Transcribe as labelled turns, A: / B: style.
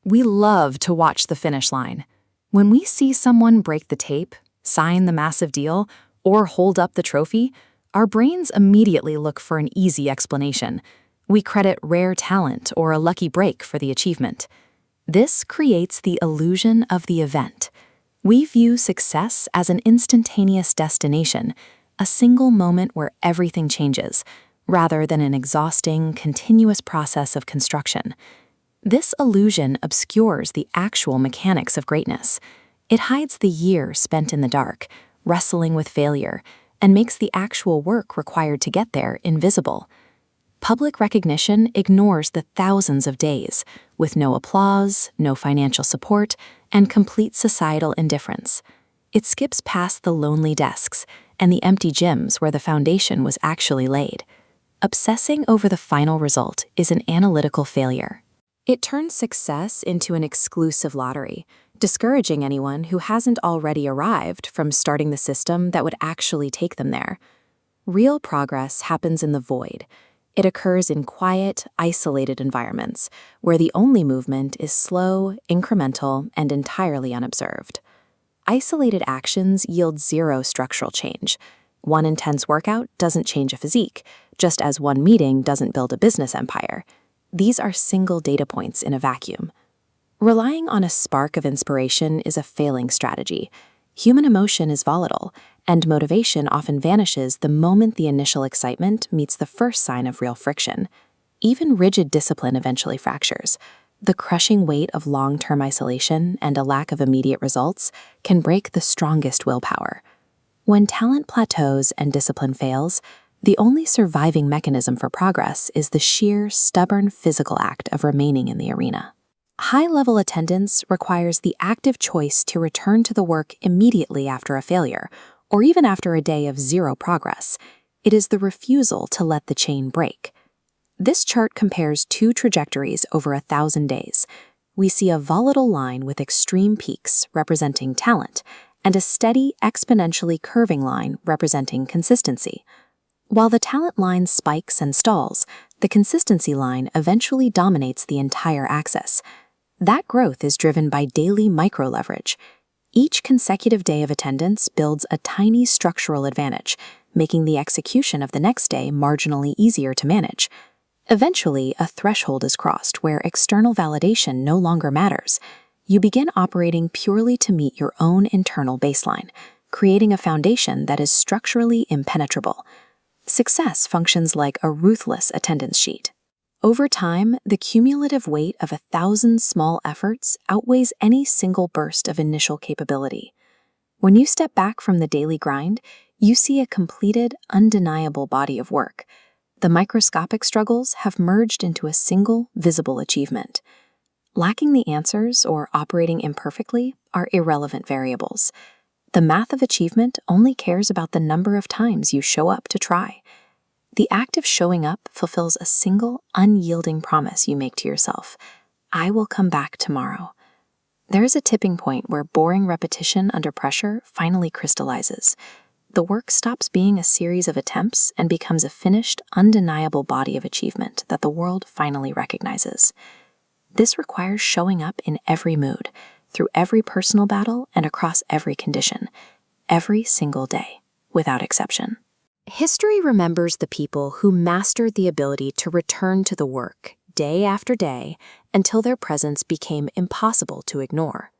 A: We love to watch the finish line. When we see someone break the tape, sign the massive deal, or hold up the trophy, our brains immediately look for an easy explanation. We credit rare talent or a lucky break for the achievement. This creates the illusion of the event. We view success as an instantaneous destination, a single moment where everything changes, rather than an exhausting, continuous process of construction. This illusion obscures the actual mechanics of greatness. It hides the years spent in the dark, wrestling with failure, and makes the actual work required to get there invisible. Public recognition ignores the thousands of days, with no applause, no financial support, and complete societal indifference. It skips past the lonely desks and the empty gyms where the foundation was actually laid. Obsessing over the final result is an analytical failure. It turns success into an exclusive lottery, discouraging anyone who hasn't already arrived from starting the system that would actually take them there. Real progress happens in the void. It occurs in quiet, isolated environments, where the only movement is slow, incremental, and entirely unobserved. Isolated actions yield zero structural change. One intense workout doesn't change a physique, just as one meeting doesn't build a business empire. These are single data points in a vacuum. Relying on a spark of inspiration is a failing strategy. Human emotion is volatile, and motivation often vanishes the moment the initial excitement meets the first sign of real friction. Even rigid discipline eventually fractures. The crushing weight of long-term isolation and a lack of immediate results can break the strongest willpower. When talent plateaus and discipline fails, the only surviving mechanism for progress is the sheer, stubborn physical act of remaining in the arena. High-level attendance requires the active choice to return to the work immediately after a failure, or even after a day of zero progress. It is the refusal to let the chain break. This chart compares two trajectories over 1,000 days. We see a volatile line with extreme peaks representing talent, and a steady, exponentially curving line representing consistency. While the talent line spikes and stalls, the consistency line eventually dominates the entire axis. That growth is driven by daily micro-leverage. Each consecutive day of attendance builds a tiny structural advantage, making the execution of the next day marginally easier to manage. Eventually, a threshold is crossed where external validation no longer matters. You begin operating purely to meet your own internal baseline, creating a foundation that is structurally impenetrable. Success functions like a ruthless attendance sheet. Over time, the cumulative weight of 1,000 small efforts outweighs any single burst of initial capability. When you step back from the daily grind, you see a completed, undeniable body of work. The microscopic struggles have merged into a single, visible achievement. Lacking the answers or operating imperfectly are irrelevant variables. The math of achievement only cares about the number of times you show up to try. The act of showing up fulfills a single, unyielding promise you make to yourself. I will come back tomorrow. There is a tipping point where boring repetition under pressure finally crystallizes. The work stops being a series of attempts and becomes a finished, undeniable body of achievement that the world finally recognizes. This requires showing up in every mood, through every personal battle and across every condition, every single day, without exception. History remembers the people who mastered the ability to return to the work day after day until their presence became impossible to ignore.